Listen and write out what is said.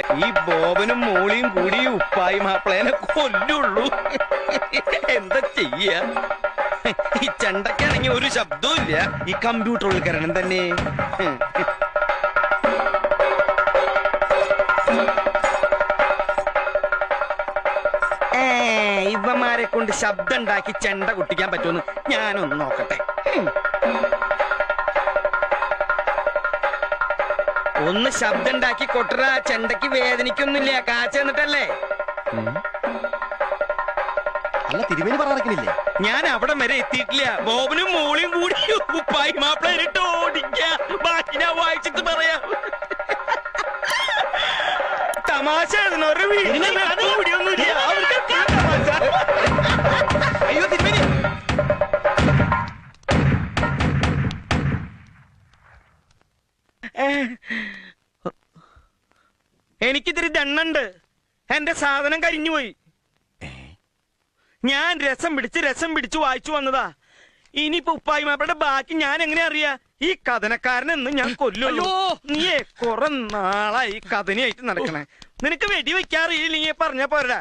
ഈ ബോബനും മോളിയും കൂടി ഉപ്പായി മാപ്പിളേനെ കൊല്ലുള്ളൂ. എന്താ ചെയ്യാ? ഈ ചെണ്ടക്കാണെങ്കിൽ ഒരു ശബ്ദവും ഇല്ല. ഈ കമ്പ്യൂട്ടറിൽ കരണം തന്നെ. ഇവന്മാരെ കൊണ്ട് ശബ്ദം ഉണ്ടാക്കി ചെണ്ട കുട്ടിക്കാൻ പറ്റുമെന്ന് ഞാനൊന്ന് നോക്കട്ടെ. ഒന്ന് ശബ്ദം ഉണ്ടാക്കി കൊട്ടറ. ചെണ്ടയ്ക്ക് വേദനിക്കൊന്നുമില്ല. കാച്ച എന്നിട്ടല്ലേ? അല്ല, തിരുമേനി പറഞ്ഞില്ലേ? ഞാൻ അവിടെ വരെ എത്തിയിട്ടില്ല. ബോബനും മോളിയും കൂടി ഉപ്പായി മാപ്പിളയിട്ട് ഓടിക്ക. ബാക്കി ഞാൻ വായിച്ചിട്ട് പറയാം. തമാശ എഴുതുന്നവരുടെ വീടിയൊന്നുമില്ല. അയ്യോ തിരുമേനി, എനിക്കിതിരി ദണ്ണുണ്ട്. എന്റെ സാധനം കരിഞ്ഞുപോയി. ഞാൻ രസം പിടിച്ച് വായിച്ചു വന്നതാ. ഇനിയിപ്പോ ഉപ്പായി മാപ്പിളുടെ ബാക്കി ഞാൻ എങ്ങനെ അറിയാ? ഈ കഥനക്കാരനെന്ന് ഞാൻ കൊല്ലുള്ളൂ. നീയേ കുറെ നാളായി കഥനയായിട്ട് നടക്കണേ. നിനക്ക് വെടി വെക്കാറില്ല. നീ പറഞ്ഞ പോരാ.